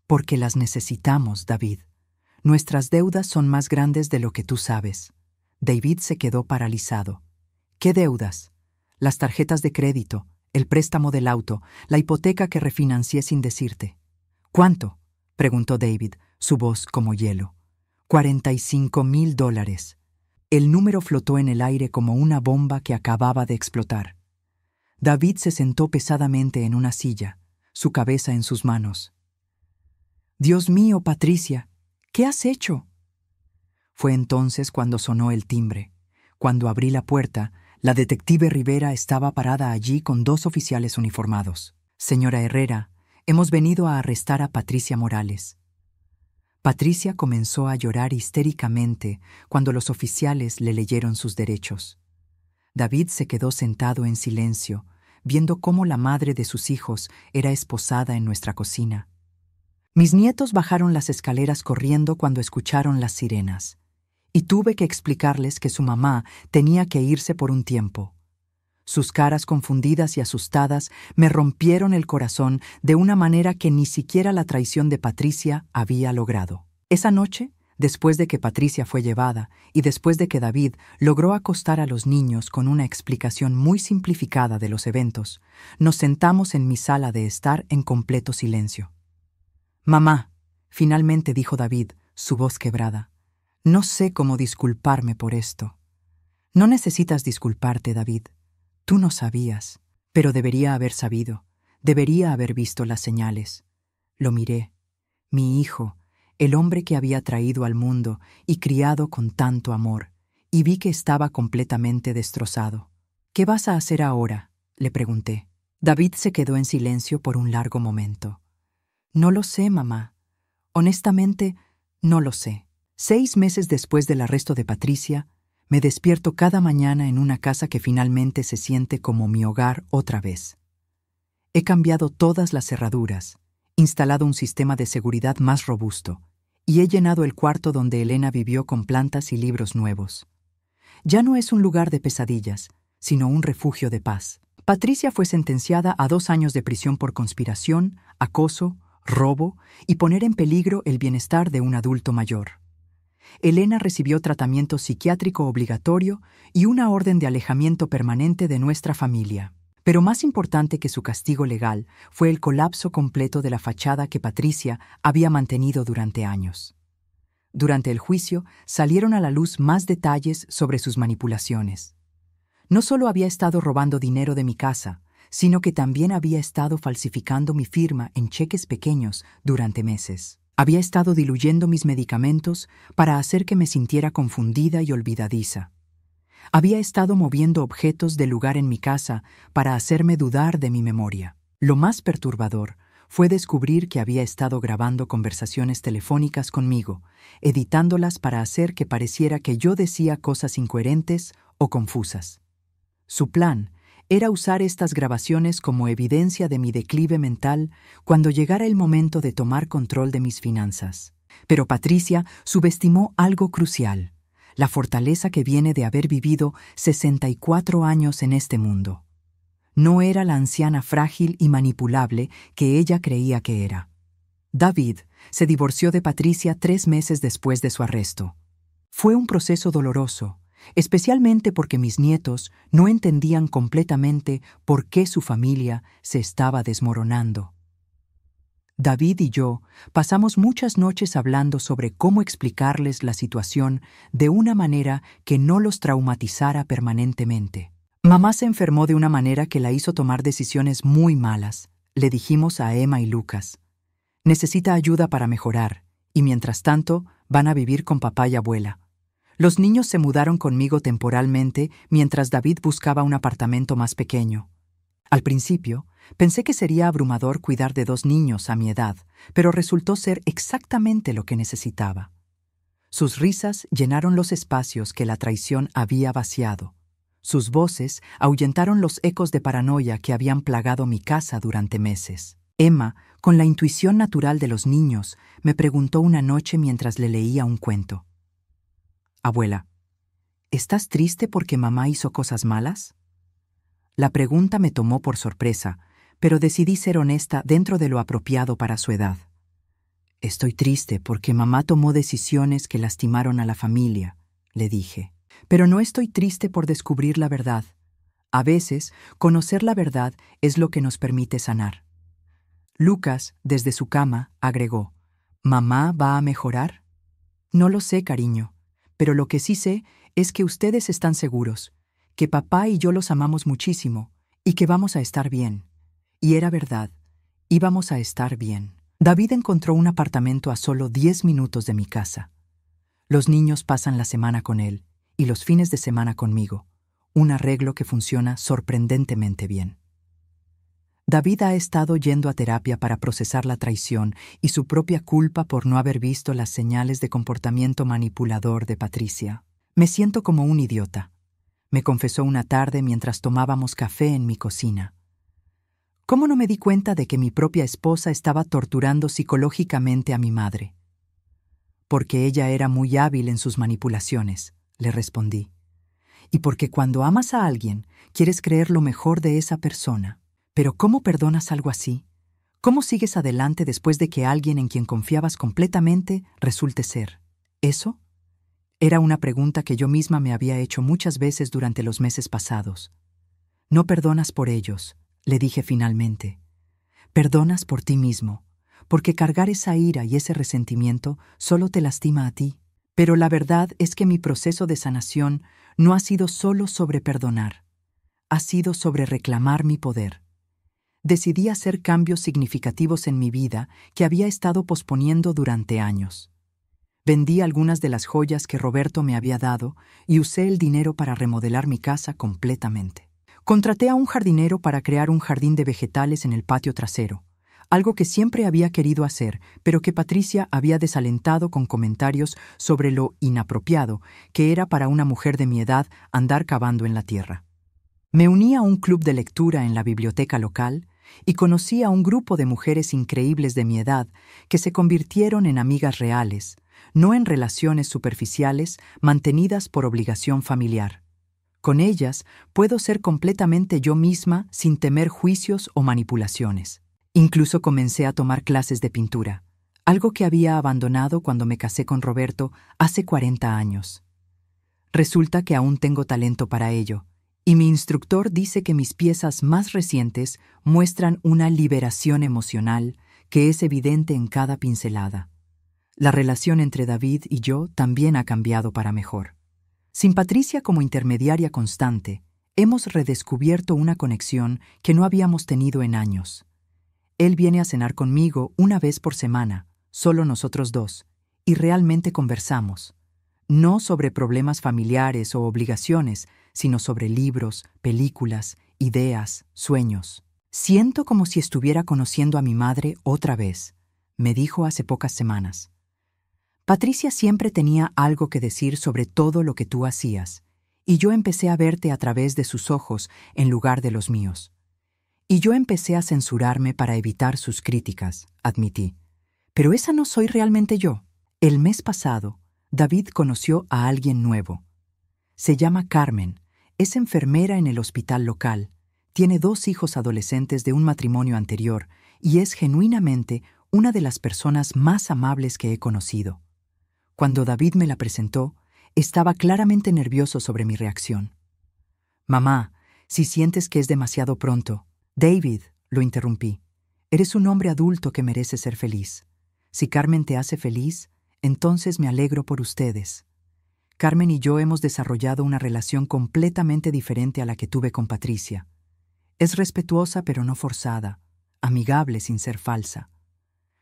Porque las necesitamos, David. Nuestras deudas son más grandes de lo que tú sabes. David se quedó paralizado. ¿Qué deudas? Las tarjetas de crédito, el préstamo del auto, la hipoteca que refinancié sin decirte. ¿Cuánto?, preguntó David, su voz como hielo. $45,000. El número flotó en el aire como una bomba que acababa de explotar. David se sentó pesadamente en una silla, su cabeza en sus manos. «Dios mío, Patricia, ¿qué has hecho?». Fue entonces cuando sonó el timbre. Cuando abrí la puerta, la detective Rivera estaba parada allí con 2 oficiales uniformados. «Señora Herrera, hemos venido a arrestar a Patricia Morales». Patricia comenzó a llorar histéricamente cuando los oficiales le leyeron sus derechos. David se quedó sentado en silencio, viendo cómo la madre de sus hijos era esposada en nuestra cocina. Mis nietos bajaron las escaleras corriendo cuando escucharon las sirenas, y tuve que explicarles que su mamá tenía que irse por un tiempo. Sus caras confundidas y asustadas me rompieron el corazón de una manera que ni siquiera la traición de Patricia había logrado. Esa noche, después de que Patricia fue llevada y después de que David logró acostar a los niños con una explicación muy simplificada de los eventos, nos sentamos en mi sala de estar en completo silencio. «Mamá», finalmente dijo David, su voz quebrada, «no sé cómo disculparme por esto». «No necesitas disculparte, David. Tú no sabías, pero debería haber sabido, debería haber visto las señales. Lo miré. Mi hijo, el hombre que había traído al mundo y criado con tanto amor, y vi que estaba completamente destrozado. ¿Qué vas a hacer ahora?», le pregunté. David se quedó en silencio por un largo momento. «No lo sé, mamá. Honestamente, no lo sé». 6 meses después del arresto de Patricia, me despierto cada mañana en una casa que finalmente se siente como mi hogar otra vez. He cambiado todas las cerraduras, instalado un sistema de seguridad más robusto, y he llenado el cuarto donde Elena vivió con plantas y libros nuevos. Ya no es un lugar de pesadillas, sino un refugio de paz. Patricia fue sentenciada a 2 años de prisión por conspiración, acoso, robo y poner en peligro el bienestar de un adulto mayor. Elena recibió tratamiento psiquiátrico obligatorio y una orden de alejamiento permanente de nuestra familia. Pero más importante que su castigo legal fue el colapso completo de la fachada que Patricia había mantenido durante años. Durante el juicio salieron a la luz más detalles sobre sus manipulaciones. No solo había estado robando dinero de mi casa, sino que también había estado falsificando mi firma en cheques pequeños durante meses. Había estado diluyendo mis medicamentos para hacer que me sintiera confundida y olvidadiza. Había estado moviendo objetos de lugar en mi casa para hacerme dudar de mi memoria. Lo más perturbador fue descubrir que había estado grabando conversaciones telefónicas conmigo, editándolas para hacer que pareciera que yo decía cosas incoherentes o confusas. Su plan era usar estas grabaciones como evidencia de mi declive mental cuando llegara el momento de tomar control de mis finanzas. Pero Patricia subestimó algo crucial: la fortaleza que viene de haber vivido 64 años en este mundo. No era la anciana frágil y manipulable que ella creía que era. David se divorció de Patricia 3 meses después de su arresto. Fue un proceso doloroso, especialmente porque mis nietos no entendían completamente por qué su familia se estaba desmoronando. David y yo pasamos muchas noches hablando sobre cómo explicarles la situación de una manera que no los traumatizara permanentemente. Mamá se enfermó de una manera que la hizo tomar decisiones muy malas, le dijimos a Emma y Lucas. Necesita ayuda para mejorar, y mientras tanto van a vivir con papá y abuela. Los niños se mudaron conmigo temporalmente mientras David buscaba un apartamento más pequeño. Al principio, pensé que sería abrumador cuidar de 2 niños a mi edad, pero resultó ser exactamente lo que necesitaba. Sus risas llenaron los espacios que la traición había vaciado. Sus voces ahuyentaron los ecos de paranoia que habían plagado mi casa durante meses. Emma, con la intuición natural de los niños, me preguntó una noche mientras le leía un cuento. «Abuela, ¿estás triste porque mamá hizo cosas malas?» La pregunta me tomó por sorpresa, pero decidí ser honesta dentro de lo apropiado para su edad. «Estoy triste porque mamá tomó decisiones que lastimaron a la familia», le dije. «Pero no estoy triste por descubrir la verdad. A veces, conocer la verdad es lo que nos permite sanar». Lucas, desde su cama, agregó: «¿Mamá va a mejorar?» «No lo sé, cariño, pero lo que sí sé es que ustedes están seguros, que papá y yo los amamos muchísimo y que vamos a estar bien». Y era verdad, íbamos a estar bien. David encontró un apartamento a solo 10 minutos de mi casa. Los niños pasan la semana con él y los fines de semana conmigo, un arreglo que funciona sorprendentemente bien. David ha estado yendo a terapia para procesar la traición y su propia culpa por no haber visto las señales de comportamiento manipulador de Patricia. «Me siento como un idiota», me confesó una tarde mientras tomábamos café en mi cocina. «¿Cómo no me di cuenta de que mi propia esposa estaba torturando psicológicamente a mi madre?» «Porque ella era muy hábil en sus manipulaciones», le respondí. «Y porque cuando amas a alguien, quieres creer lo mejor de esa persona. Pero ¿cómo perdonas algo así? ¿Cómo sigues adelante después de que alguien en quien confiabas completamente resulte ser eso?» Era una pregunta que yo misma me había hecho muchas veces durante los meses pasados. «No perdonas por ellos», le dije finalmente. «Perdonas por ti mismo, porque cargar esa ira y ese resentimiento solo te lastima a ti». Pero la verdad es que mi proceso de sanación no ha sido solo sobre perdonar, ha sido sobre reclamar mi poder. Decidí hacer cambios significativos en mi vida que había estado posponiendo durante años. Vendí algunas de las joyas que Roberto me había dado y usé el dinero para remodelar mi casa completamente. Contraté a un jardinero para crear un jardín de vegetales en el patio trasero, algo que siempre había querido hacer, pero que Patricia había desalentado con comentarios sobre lo inapropiado que era para una mujer de mi edad andar cavando en la tierra. Me uní a un club de lectura en la biblioteca local y conocí a un grupo de mujeres increíbles de mi edad que se convirtieron en amigas reales, no en relaciones superficiales mantenidas por obligación familiar. Con ellas puedo ser completamente yo misma sin temer juicios o manipulaciones. Incluso comencé a tomar clases de pintura, algo que había abandonado cuando me casé con Roberto hace 40 años. Resulta que aún tengo talento para ello, y mi instructor dice que mis piezas más recientes muestran una liberación emocional que es evidente en cada pincelada. La relación entre David y yo también ha cambiado para mejor. Sin Patricia como intermediaria constante, hemos redescubierto una conexión que no habíamos tenido en años. Él viene a cenar conmigo una vez por semana, solo nosotros dos, y realmente conversamos. No sobre problemas familiares o obligaciones, sino sobre libros, películas, ideas, sueños. Siento como si estuviera conociendo a mi madre otra vez, me dijo hace pocas semanas. Patricia siempre tenía algo que decir sobre todo lo que tú hacías, y yo empecé a verte a través de sus ojos en lugar de los míos. Y yo empecé a censurarme para evitar sus críticas, admití. Pero esa no soy realmente yo. El mes pasado, David conoció a alguien nuevo. Se llama Carmen, es enfermera en el hospital local, tiene 2 hijos adolescentes de un matrimonio anterior y es genuinamente una de las personas más amables que he conocido. Cuando David me la presentó, estaba claramente nervioso sobre mi reacción. Mamá, si sientes que es demasiado pronto. David, lo interrumpí. Eres un hombre adulto que merece ser feliz. Si Carmen te hace feliz, entonces me alegro por ustedes. Carmen y yo hemos desarrollado una relación completamente diferente a la que tuve con Patricia. Es respetuosa pero no forzada, amigable sin ser falsa.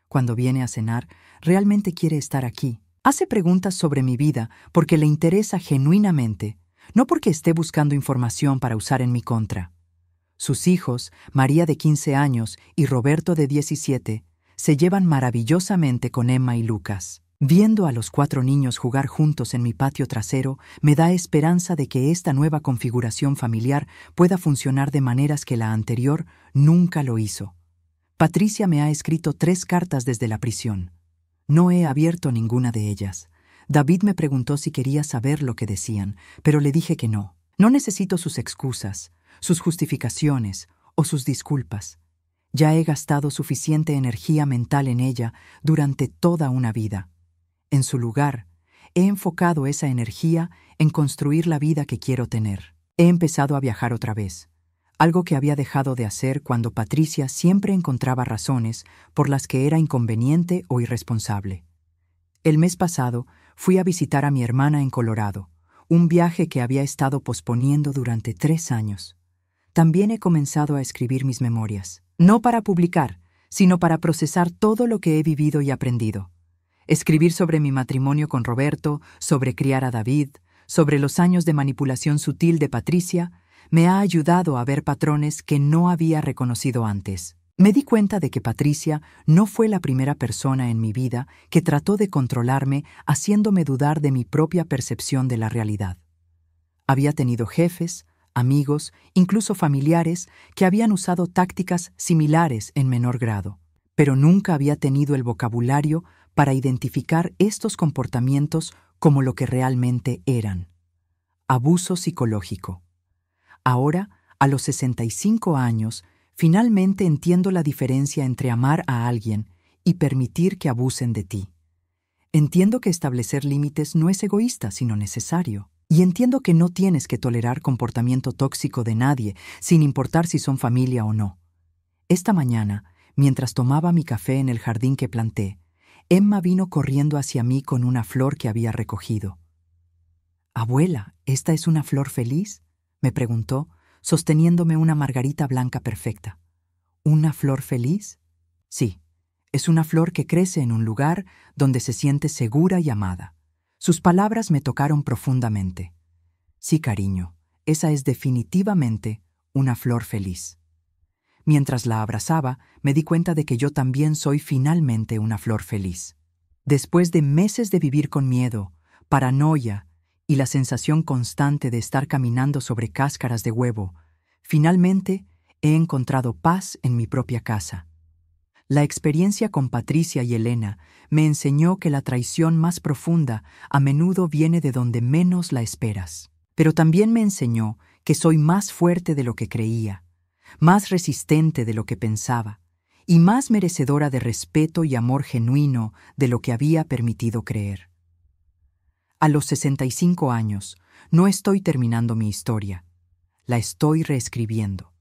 Cuando viene a cenar, realmente quiere estar aquí. Hace preguntas sobre mi vida porque le interesa genuinamente, no porque esté buscando información para usar en mi contra. Sus hijos, María de 15 años y Roberto de 17, se llevan maravillosamente con Emma y Lucas. Viendo a los 4 niños jugar juntos en mi patio trasero, me da esperanza de que esta nueva configuración familiar pueda funcionar de maneras que la anterior nunca lo hizo. Patricia me ha escrito 3 cartas desde la prisión. No he abierto ninguna de ellas. David me preguntó si quería saber lo que decían, pero le dije que no. No necesito sus excusas, sus justificaciones o sus disculpas. Ya he gastado suficiente energía mental en ella durante toda una vida. En su lugar, he enfocado esa energía en construir la vida que quiero tener. He empezado a viajar otra vez, algo que había dejado de hacer cuando Patricia siempre encontraba razones por las que era inconveniente o irresponsable. El mes pasado fui a visitar a mi hermana en Colorado, un viaje que había estado posponiendo durante 3 años. También he comenzado a escribir mis memorias, no para publicar, sino para procesar todo lo que he vivido y aprendido. Escribir sobre mi matrimonio con Roberto, sobre criar a David, sobre los años de manipulación sutil de Patricia, me ha ayudado a ver patrones que no había reconocido antes. Me di cuenta de que Patricia no fue la primera persona en mi vida que trató de controlarme haciéndome dudar de mi propia percepción de la realidad. Había tenido jefes, amigos, incluso familiares que habían usado tácticas similares en menor grado, pero nunca había tenido el vocabulario para identificar estos comportamientos como lo que realmente eran: abuso psicológico. Ahora, a los 65 años, finalmente entiendo la diferencia entre amar a alguien y permitir que abusen de ti. Entiendo que establecer límites no es egoísta, sino necesario. Y entiendo que no tienes que tolerar comportamiento tóxico de nadie, sin importar si son familia o no. Esta mañana, mientras tomaba mi café en el jardín que planté, Emma vino corriendo hacia mí con una flor que había recogido. «Abuela, ¿esta es una flor feliz?», me preguntó, sosteniéndome una margarita blanca perfecta. ¿Una flor feliz? Sí, es una flor que crece en un lugar donde se siente segura y amada. Sus palabras me tocaron profundamente. Sí, cariño, esa es definitivamente una flor feliz. Mientras la abrazaba, me di cuenta de que yo también soy finalmente una flor feliz. Después de meses de vivir con miedo, paranoia y la sensación constante de estar caminando sobre cáscaras de huevo, finalmente he encontrado paz en mi propia casa. La experiencia con Patricia y Elena me enseñó que la traición más profunda a menudo viene de donde menos la esperas. Pero también me enseñó que soy más fuerte de lo que creía, más resistente de lo que pensaba, y más merecedora de respeto y amor genuino de lo que había permitido creer. A los 65 años, no estoy terminando mi historia, la estoy reescribiendo.